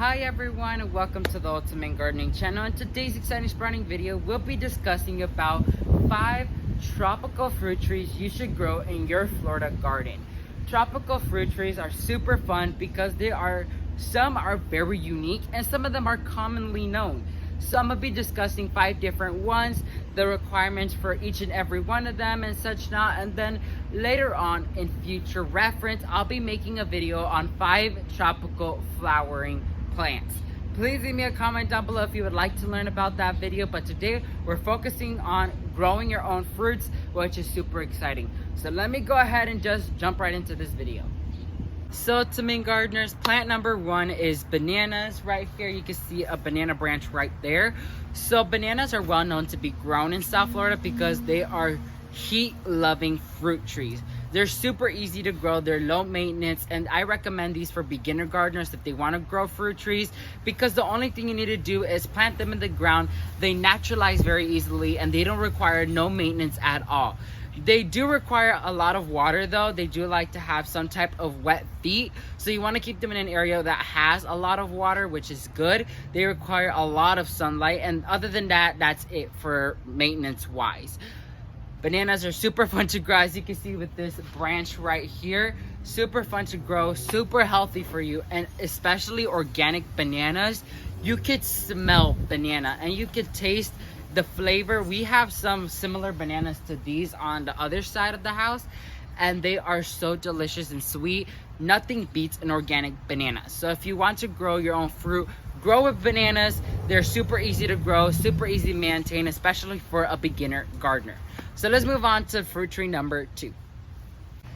Hi everyone, and welcome to the Ultimate Gardening channel. In today's exciting sprouting video, we'll be discussing about 5 tropical fruit trees you should grow in your Florida garden. Tropical fruit trees are super fun because some are very unique and some of them are commonly known. So I'm gonna be discussing 5 different ones, the requirements for each and every one of them and such not, and then later on in future reference, I'll be making a video on 5 tropical flowering plants. Please leave me a comment down below if you would like to learn about that video, but today we're focusing on growing your own fruits, which is super exciting. So let me go ahead and just jump right into this video. So to me gardeners, plant number 1 is bananas. Right here you can see a banana branch right there. So bananas are well known to be grown in South Florida because they are heat loving fruit trees. They're super easy to grow, they're low maintenance, and I recommend these for beginner gardeners if they want to grow fruit trees, because the only thing you need to do is plant them in the ground. They naturalize very easily and they don't require no maintenance at all. They do require a lot of water though. They do like to have some type of wet feet, so you want to keep them in an area that has a lot of water, which is good. They require a lot of sunlight, and other than that, that's it for maintenance wise. Bananas are super fun to grow, as you can see with this branch right here. Super fun to grow, super healthy for you, and especially organic bananas. You could smell banana and you could taste the flavor. We have some similar bananas to these on the other side of the house, and they are so delicious and sweet. Nothing beats an organic banana. So if you want to grow your own fruit, grow with bananas. They're super easy to grow, super easy to maintain, especially for a beginner gardener. So let's move on to fruit tree number 2.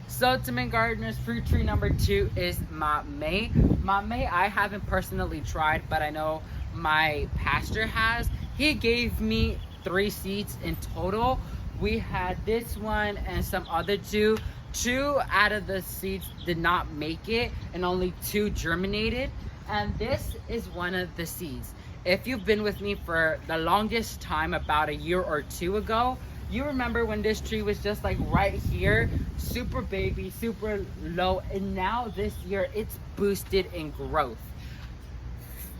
So to me gardeners, fruit tree number 2 is MAMEY. MAMEY I haven't personally tried, but I know my pastor has. He gave me 3 seeds in total. We had this one and some other 2. 2 out of the seeds did not make it, and only 2 germinated. And this is one of the seeds. If you've been with me for the longest time, about a year or 2 ago, you remember when this tree was just like right here, super baby, super low, and now this year it's boosted in growth.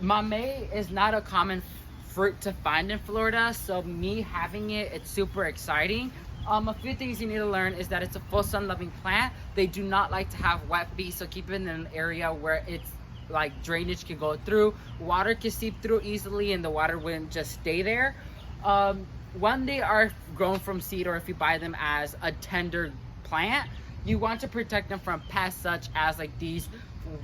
MAMEY is not a common fruit to find in Florida, so me having it, it's super exciting. A few things you need to learn is that it's a full sun loving plant. They do not like to have wet feet, so keep it in an area where it's like drainage can go through, water can seep through easily, and the water wouldn't just stay there. When they are grown from seed, or if you buy them as a tender plant, you want to protect them from pests such as like these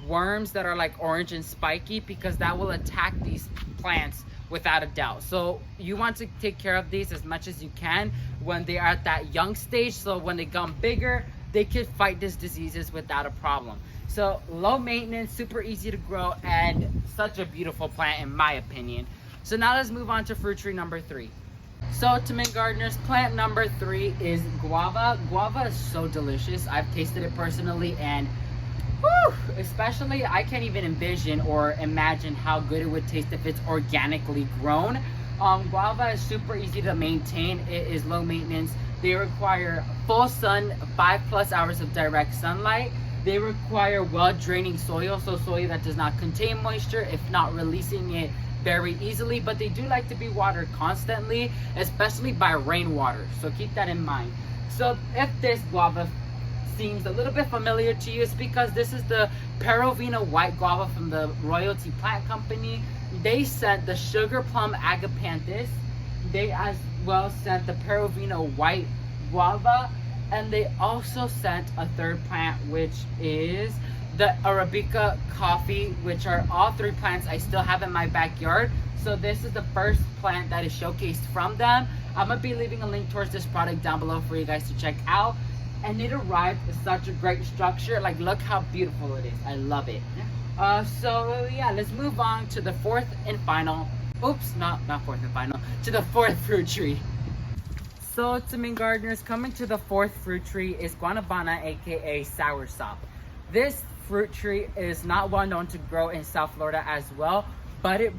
worms that are like orange and spiky, because that will attack these plants without a doubt. So you want to take care of these as much as you can when they are at that young stage, so when they become bigger, they can fight these diseases without a problem. So low maintenance, super easy to grow, and such a beautiful plant in my opinion. So now let's move on to fruit tree number 3. So to me gardeners, plant number 3 is guava. Guava is so delicious. I've tasted it personally, and whew, especially I can't even envision or imagine how good it would taste if it's organically grown. Guava is super easy to maintain. It is low maintenance. They require full sun, 5+ hours of direct sunlight. They require well draining soil, so soil that does not contain moisture, if not releasing it very easily, but they do like to be watered constantly, especially by rainwater, so keep that in mind. So if this guava seems a little bit familiar to you, it's because this is the Perovina white guava from the Royalty Plant Company. They sent the sugar plum agapanthus. They as well sent the Perovina white guava, and they also sent a 3rd plant, which is the Arabica coffee, which are all 3 plants I still have in my backyard. So this is the first plant that is showcased from them. I'm gonna be leaving a link towards this product down below for you guys to check out. And it arrived with such a great structure. Like, look how beautiful it is. I love it. So yeah, let's move on to the 4th and final, oops, not 4th and final, to the 4th fruit tree. So to me gardeners, coming to the 4th fruit tree is GUANABANA, aka SOURSOP. This fruit tree is not well known to grow in South Florida as well, but it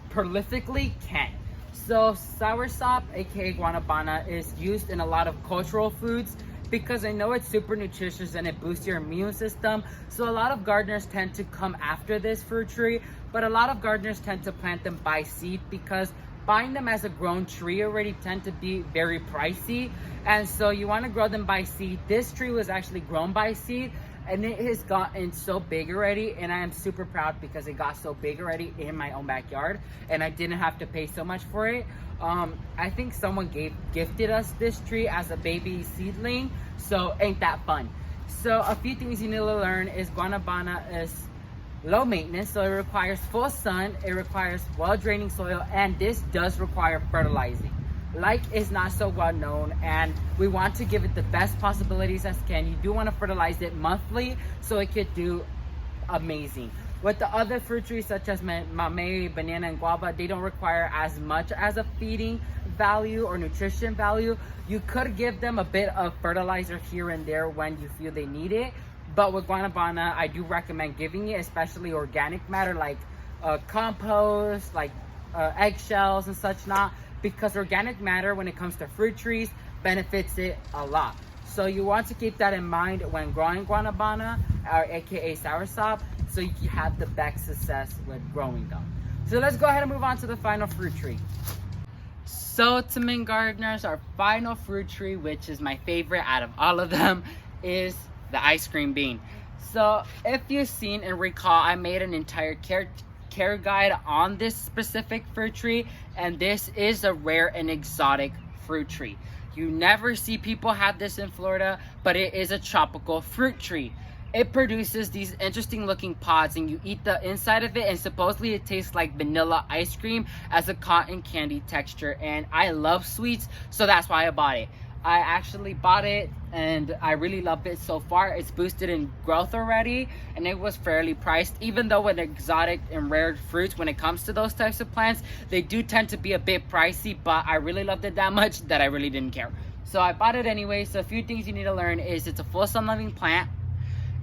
prolifically can. So SOURSOP, aka GUANABANA, is used in a lot of cultural foods because I know it's super nutritious and it boosts your immune system. So a lot of gardeners tend to come after this fruit tree, but a lot of gardeners tend to plant them by seed because buying them as a grown tree already tend to be very pricey. And so you want to grow them by seed. This tree was actually grown by seed, and it has gotten so big already, and I am super proud because it got so big already in my own backyard and I didn't have to pay so much for it. I think someone gifted us this tree as a baby seedling, so ain't that fun. So a few things you need to learn is GUANABANA is low maintenance, so it requires full sun, it requires well draining soil, and this does require fertilizing. Like is not so well known, and we want to give it the best possibilities as can. You do want to fertilize it monthly so it could do amazing. With the other fruit trees such as MAMEY, banana, and guava, they don't require as much as a feeding value or nutrition value. You could give them a bit of fertilizer here and there when you feel they need it, but with GUANABANA, I do recommend giving it, especially organic matter like compost, like eggshells and such not, because organic matter when it comes to fruit trees benefits it a lot. So you want to keep that in mind when growing GUANABANA, or aka SOURSOP, so you can have the best success with growing them. So let's go ahead and move on to the final fruit tree. So to main gardeners, our final fruit tree, which is my favorite out of all of them, is the ice cream bean. So if you've seen and recall, I made an entire care guide on this specific fruit tree, and this is a rare and exotic fruit tree. You never see people have this in Florida, but it is a tropical fruit tree. It produces these interesting looking pods, and you eat the inside of it, and supposedly it tastes like vanilla ice cream as a cotton candy texture. And I love sweets, so that's why I bought it. I actually bought it and I really love it so far. It's boosted in growth already, and it was fairly priced, even though with exotic and rare fruits, when it comes to those types of plants, they do tend to be a bit pricey, but I really loved it that much that I really didn't care. So I bought it anyway. So a few things you need to learn is it's a full sun loving plant.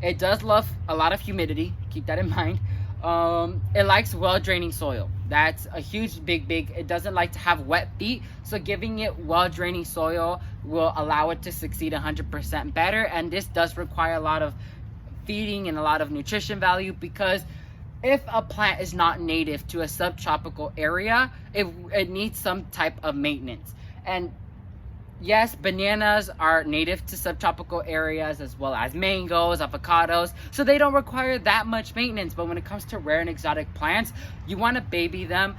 It does love a lot of humidity, keep that in mind. It likes well draining soil. That's a huge big. It doesn't like to have wet feet, so giving it well draining soil will allow it to succeed 100% better. And this does require a lot of feeding and a lot of nutrition value, because if a plant is not native to a subtropical area, it needs some type of maintenance. And yes, bananas are native to subtropical areas, as well as mangoes, avocados, so they don't require that much maintenance. But when it comes to rare and exotic plants, you want to baby them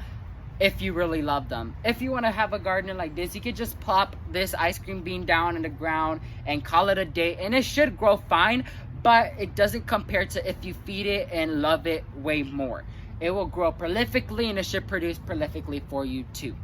if you really love them. If you want to have a garden like this, you could just plop this ice cream bean down in the ground and call it a day, and it should grow fine, but it doesn't compare to if you feed it and love it way more. It will grow prolifically, and it should produce prolifically for you too.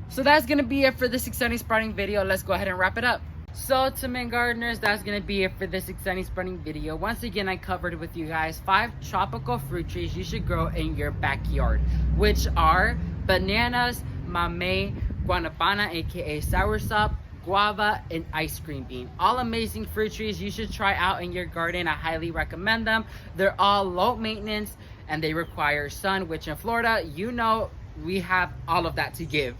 So that's gonna be it for this exciting sprouting video. Let's go ahead and wrap it up. So to main gardeners, that's gonna be it for this exciting sprouting video. Once again, I covered with you guys 5 tropical fruit trees you should grow in your backyard, which are bananas, mamey, guanabana, aka soursop, guava, and ice cream bean. All amazing fruit trees you should try out in your garden. I highly recommend them. They're all low maintenance and they require sun, which in Florida, you know, we have all of that to give.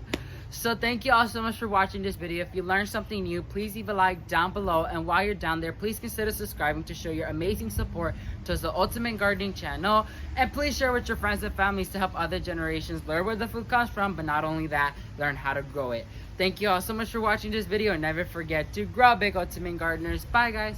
So thank you all so much for watching this video. If you learned something new, please leave a like down below, and while you're down there, please consider subscribing to show your amazing support to the Ultimate Gardening channel, and please share with your friends and families to help other generations learn where the food comes from, but not only that, learn how to grow it. Thank you all so much for watching this video, and never forget to grow big, Ultimate Gardeners. Bye guys.